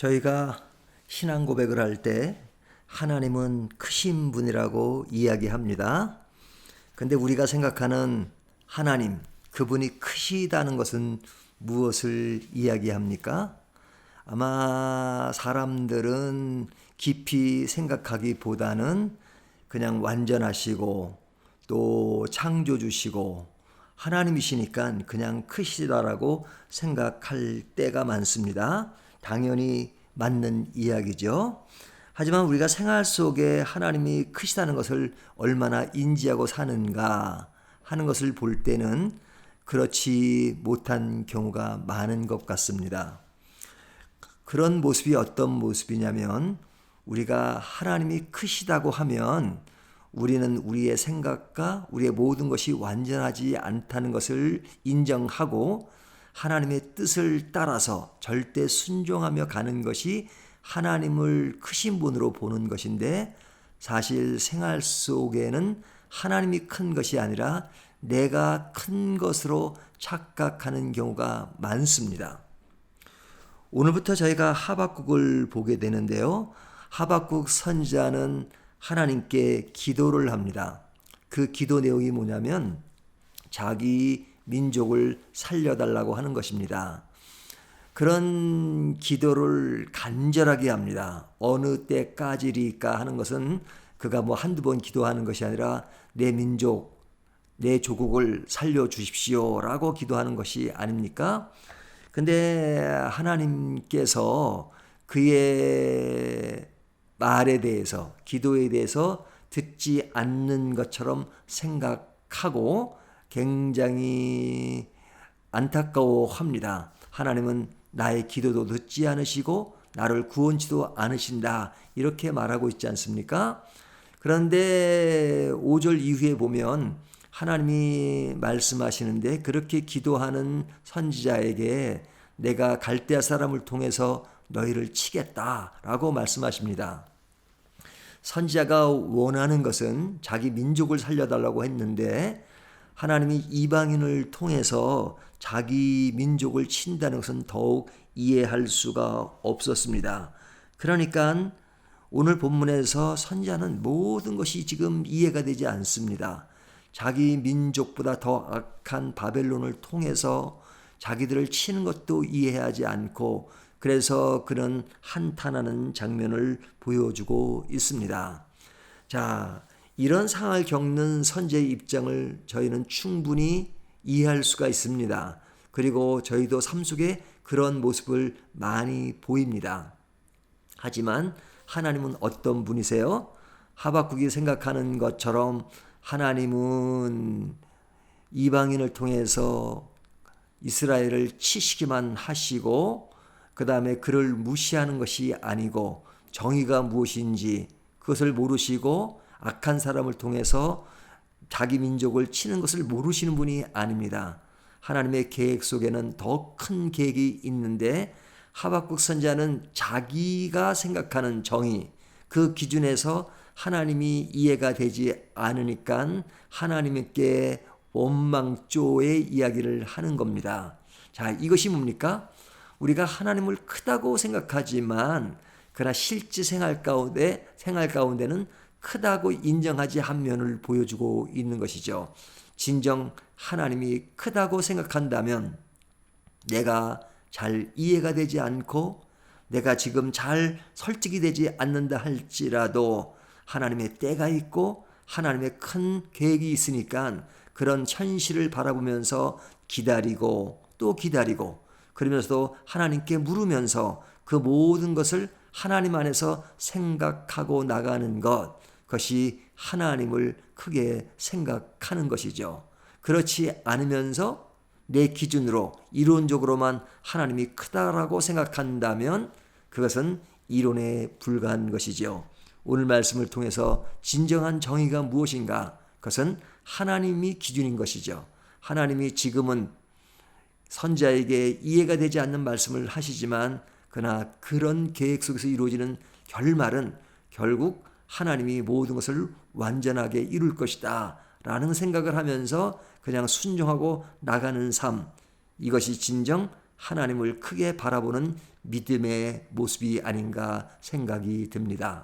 저희가 신앙 고백을 할 때 하나님은 크신 분이라고 이야기합니다. 근데 우리가 생각하는 하나님, 그분이 크시다는 것은 무엇을 이야기합니까? 아마 사람들은 깊이 생각하기보다는 그냥 완전하시고 또 창조주시고 하나님이시니까 그냥 크시다라고 생각할 때가 많습니다. 당연히 맞는 이야기죠. 하지만 우리가 생활 속에 하나님이 크시다는 것을 얼마나 인지하고 사는가 하는 것을 볼 때는 그렇지 못한 경우가 많은 것 같습니다. 그런 모습이 어떤 모습이냐면 우리가 하나님이 크시다고 하면 우리는 우리의 생각과 우리의 모든 것이 완전하지 않다는 것을 인정하고 하나님의 뜻을 따라서 절대 순종하며 가는 것이 하나님을 크신 분으로 보는 것인데, 사실 생활 속에는 하나님이 큰 것이 아니라 내가 큰 것으로 착각하는 경우가 많습니다. 오늘부터 저희가 하박국을 보게 되는데요. 하박국 선지자는 하나님께 기도를 합니다. 그 기도 내용이 뭐냐면 자기 민족을 살려달라고 하는 것입니다. 그런 기도를 간절하게 합니다. 어느 때까지리까 하는 것은 그가 뭐 한두 번 기도하는 것이 아니라 내 민족, 내 조국을 살려주십시오 라고 기도하는 것이 아닙니까? 근데 하나님께서 그의 말에 대해서, 기도에 대해서 듣지 않는 것처럼 생각하고 굉장히 안타까워합니다. 하나님은 나의 기도도 듣지 않으시고 나를 구원치도 않으신다, 이렇게 말하고 있지 않습니까? 그런데 5절 이후에 보면 하나님이 말씀하시는데, 그렇게 기도하는 선지자에게 내가 갈대아 사람을 통해서 너희를 치겠다라고 말씀하십니다. 선지자가 원하는 것은 자기 민족을 살려달라고 했는데 하나님이 이방인을 통해서 자기 민족을 친다는 것은 더욱 이해할 수가 없었습니다. 그러니까 오늘 본문에서 선지자는 모든 것이 지금 이해가 되지 않습니다. 자기 민족보다 더 악한 바벨론을 통해서 자기들을 치는 것도 이해하지 않고, 그래서 그는 한탄하는 장면을 보여주고 있습니다. 자, 이런 상황을 겪는 선지자의 입장을 저희는 충분히 이해할 수가 있습니다. 그리고 저희도 삶 속에 그런 모습을 많이 보입니다. 하지만 하나님은 어떤 분이세요? 하박국이 생각하는 것처럼 하나님은 이방인을 통해서 이스라엘을 치시기만 하시고 그 다음에 그를 무시하는 것이 아니고 정의가 무엇인지 그것을 모르시고 악한 사람을 통해서 자기 민족을 치는 것을 모르시는 분이 아닙니다. 하나님의 계획 속에는 더 큰 계획이 있는데 하박국 선지자는 자기가 생각하는 정의, 그 기준에서 하나님이 이해가 되지 않으니까 하나님께 원망조의 이야기를 하는 겁니다. 자, 이것이 뭡니까? 우리가 하나님을 크다고 생각하지만 그러나 실제 생활 가운데는 크다고 인정하지 않은 면을 보여주고 있는 것이죠. 진정 하나님이 크다고 생각한다면 내가 잘 이해가 되지 않고 내가 지금 잘 설득이 되지 않는다 할지라도 하나님의 때가 있고 하나님의 큰 계획이 있으니까 그런 현실을 바라보면서 기다리고 또 기다리고, 그러면서도 하나님께 물으면서 그 모든 것을 하나님 안에서 생각하고 나가는 것, 그것이 하나님을 크게 생각하는 것이죠. 그렇지 않으면서 내 기준으로 이론적으로만 하나님이 크다라고 생각한다면 그것은 이론에 불과한 것이죠. 오늘 말씀을 통해서 진정한 정의가 무엇인가? 그것은 하나님이 기준인 것이죠. 하나님이 지금은 선지자에게 이해가 되지 않는 말씀을 하시지만 그러나 그런 계획 속에서 이루어지는 결말은 결국 하나님이 모든 것을 완전하게 이룰 것이다 라는 생각을 하면서 그냥 순종하고 나가는 삶, 이것이 진정 하나님을 크게 바라보는 믿음의 모습이 아닌가 생각이 듭니다.